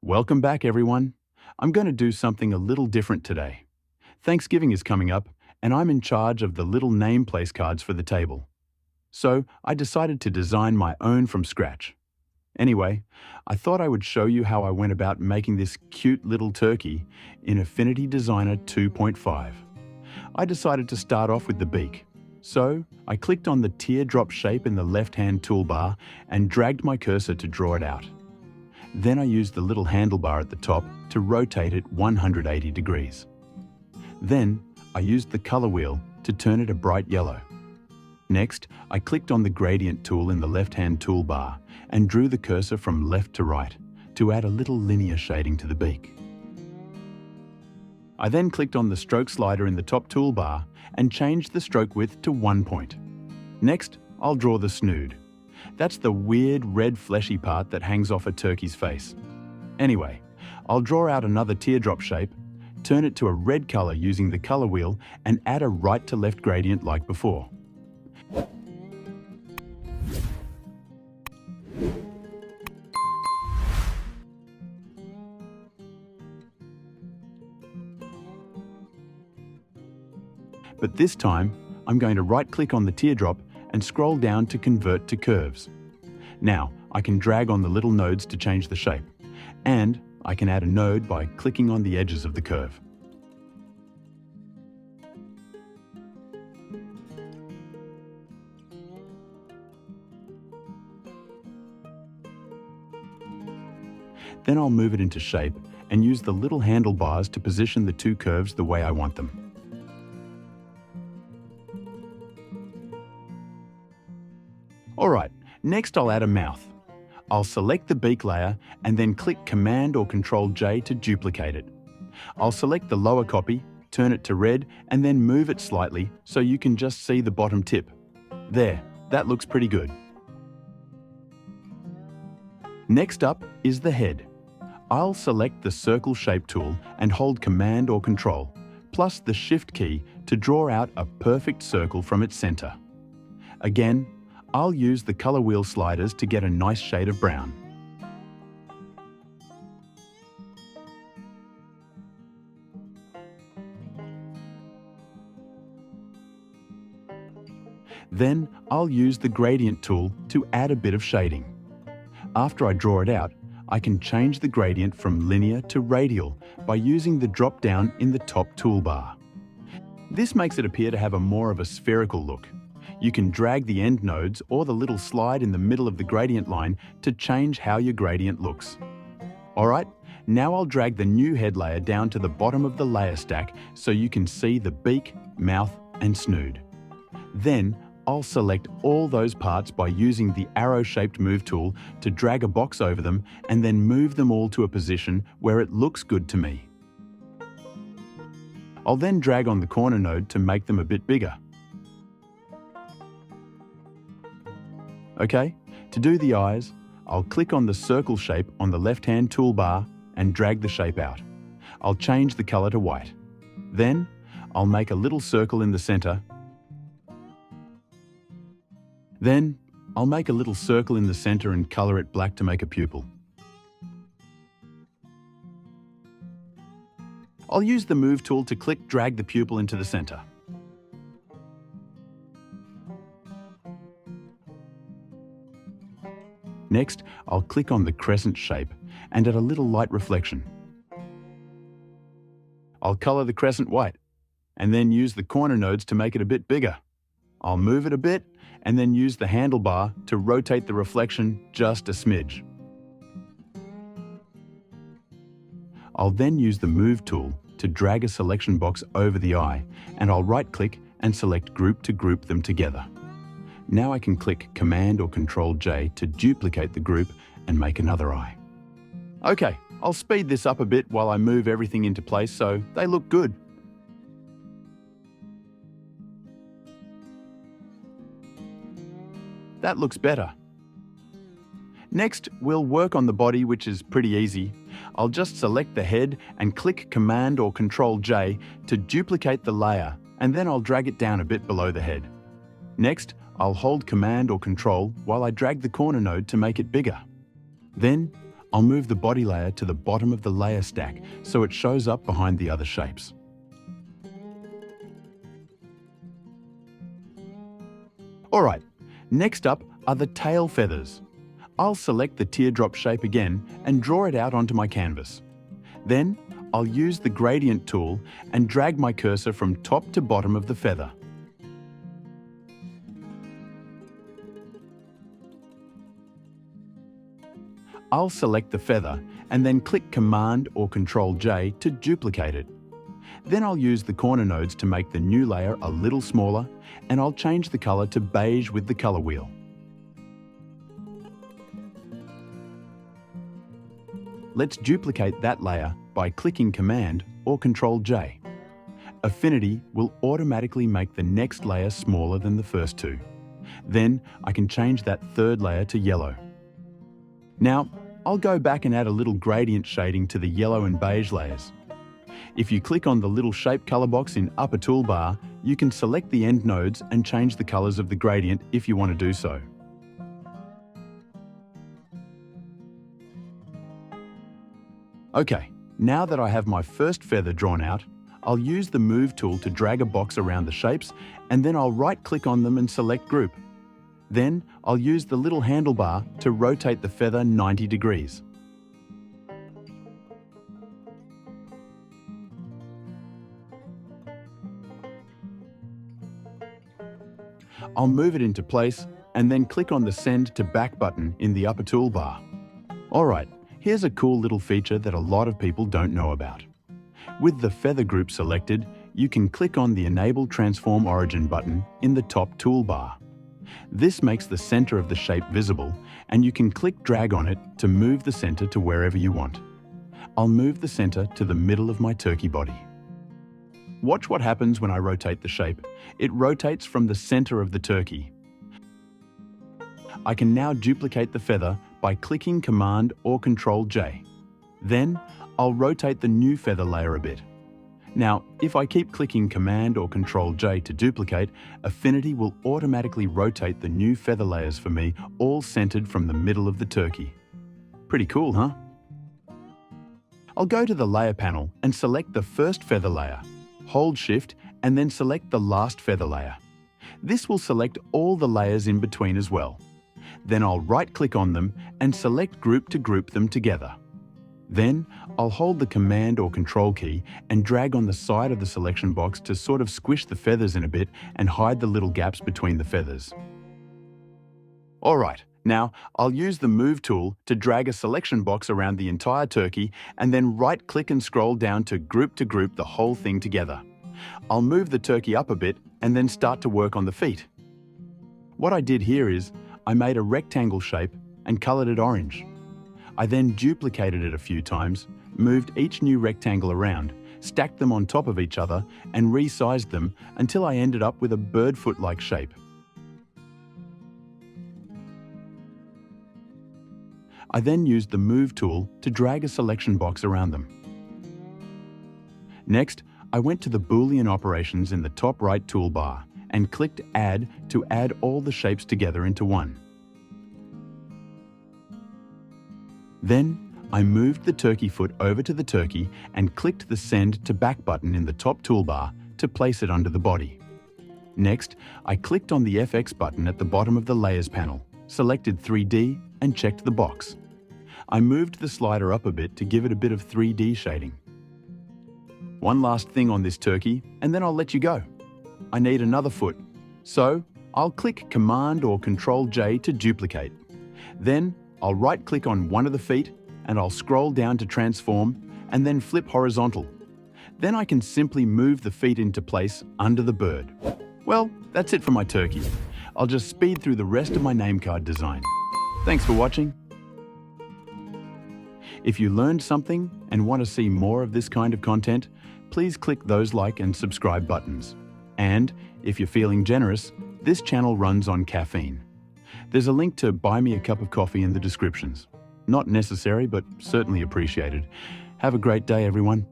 Welcome back, everyone. I'm going to do something a little different today. Thanksgiving is coming up, and I'm in charge of the little name place cards for the table. So I decided to design my own from scratch. Anyway, I thought I would show you how I went about making this cute little turkey in Affinity Designer 2.5. I decided to start off with the beak. So I clicked on the teardrop shape in the left-hand toolbar and dragged my cursor to draw it out. Then I used the little handlebar at the top to rotate it 180 degrees. Then I used the color wheel to turn it a bright yellow. Next, I clicked on the gradient tool in the left-hand toolbar and drew the cursor from left to right to add a little linear shading to the beak. I then clicked on the stroke slider in the top toolbar and changed the stroke width to 1 point. Next, I'll draw the snood. That's the weird red fleshy part that hangs off a turkey's face. Anyway, I'll draw out another teardrop shape, turn it to a red color using the color wheel, and add a right to left gradient like before. But this time, I'm going to right-click on the teardrop and scroll down to convert to curves. Now, I can drag on the little nodes to change the shape, and I can add a node by clicking on the edges of the curve. Then I'll move it into shape and use the little handlebars to position the two curves the way I want them. Alright, next I'll add a mouth. I'll select the beak layer and then click Command or Control J to duplicate it. I'll select the lower copy, turn it to red, and then move it slightly so you can just see the bottom tip. There, that looks pretty good. Next up is the head. I'll select the circle shape tool and hold Command or Control, plus the Shift key to draw out a perfect circle from its center. Again, I'll use the color wheel sliders to get a nice shade of brown. Then I'll use the gradient tool to add a bit of shading. After I draw it out, I can change the gradient from linear to radial by using the drop down in the top toolbar. This makes it appear to have more of a spherical look. You can drag the end nodes or the little slide in the middle of the gradient line to change how your gradient looks. Alright, now I'll drag the new head layer down to the bottom of the layer stack so you can see the beak, mouth, and snood. Then I'll select all those parts by using the arrow-shaped move tool to drag a box over them and then move them all to a position where it looks good to me. I'll then drag on the corner node to make them a bit bigger. Okay, to do the eyes, I'll click on the circle shape on the left-hand toolbar and drag the shape out. I'll change the color to white. Then, I'll make a little circle in the center. And color it black to make a pupil. I'll use the move tool to drag the pupil into the center. Next, I'll click on the crescent shape and add a little light reflection. I'll color the crescent white and then use the corner nodes to make it a bit bigger. I'll move it a bit and then use the handlebar to rotate the reflection just a smidge. I'll then use the move tool to drag a selection box over the eye, and I'll right-click and select Group to group them together. Now I can click Command or Control J to duplicate the group and make another eye. Okay, I'll speed this up a bit while I move everything into place so they look good. That looks better. Next, we'll work on the body, which is pretty easy. I'll just select the head and click Command or Control J to duplicate the layer, and then I'll drag it down a bit below the head. Next, I'll hold Command or Control while I drag the corner node to make it bigger. Then, I'll move the body layer to the bottom of the layer stack so it shows up behind the other shapes. Alright, next up are the tail feathers. I'll select the teardrop shape again and draw it out onto my canvas. Then, I'll use the gradient tool and drag my cursor from top to bottom of the feather. I'll select the feather and then click Command or Ctrl-J to duplicate it. Then I'll use the corner nodes to make the new layer a little smaller, and I'll change the color to beige with the color wheel. Let's duplicate that layer by clicking Command or Ctrl-J. Affinity will automatically make the next layer smaller than the first two. Then I can change that third layer to yellow. Now, I'll go back and add a little gradient shading to the yellow and beige layers. If you click on the little shape color box in upper toolbar, you can select the end nodes and change the colors of the gradient if you want to do so. Okay, now that I have my first feather drawn out, I'll use the Move tool to drag a box around the shapes, and then I'll right-click on them and select Group. Then, I'll use the little handlebar to rotate the feather 90 degrees. I'll move it into place and then click on the Send to Back button in the upper toolbar. Alright, here's a cool little feature that a lot of people don't know about. With the feather group selected, you can click on the Enable Transform Origin button in the top toolbar. This makes the center of the shape visible, and you can click-drag on it to move the center to wherever you want. I'll move the center to the middle of my turkey body. Watch what happens when I rotate the shape. It rotates from the center of the turkey. I can now duplicate the feather by clicking Command or Ctrl-J. Then, I'll rotate the new feather layer a bit. Now, if I keep clicking Command or Ctrl-J to duplicate, Affinity will automatically rotate the new feather layers for me, all centered from the middle of the turkey. Pretty cool, huh? I'll go to the Layer panel and select the first feather layer. Hold Shift and then select the last feather layer. This will select all the layers in between as well. Then I'll right-click on them and select Group to group them together. Then, I'll hold the Command or Control key and drag on the side of the selection box to sort of squish the feathers in a bit and hide the little gaps between the feathers. Alright, now I'll use the Move tool to drag a selection box around the entire turkey and then right-click and scroll down to group the whole thing together. I'll move the turkey up a bit and then start to work on the feet. What I did here is, I made a rectangle shape and colored it orange. I then duplicated it a few times, moved each new rectangle around, stacked them on top of each other, and resized them until I ended up with a bird foot-like shape. I then used the Move tool to drag a selection box around them. Next, I went to the Boolean operations in the top right toolbar and clicked Add to add all the shapes together into one. Then, I moved the turkey foot over to the turkey and clicked the Send to Back button in the top toolbar to place it under the body. Next, I clicked on the FX button at the bottom of the Layers panel, selected 3D and checked the box. I moved the slider up a bit to give it a bit of 3D shading. One last thing on this turkey, and then I'll let you go. I need another foot, so I'll click Command or Ctrl-J to duplicate. Then, I'll right-click on one of the feet and I'll scroll down to transform and then flip horizontal. Then I can simply move the feet into place under the bird. Well, that's it for my turkey. I'll just speed through the rest of my name card design. Thanks for watching. If you learned something and want to see more of this kind of content, please click those like and subscribe buttons. And if you're feeling generous, this channel runs on caffeine. There's a link to buy me a cup of coffee in the descriptions. Not necessary, but certainly appreciated. Have a great day, everyone.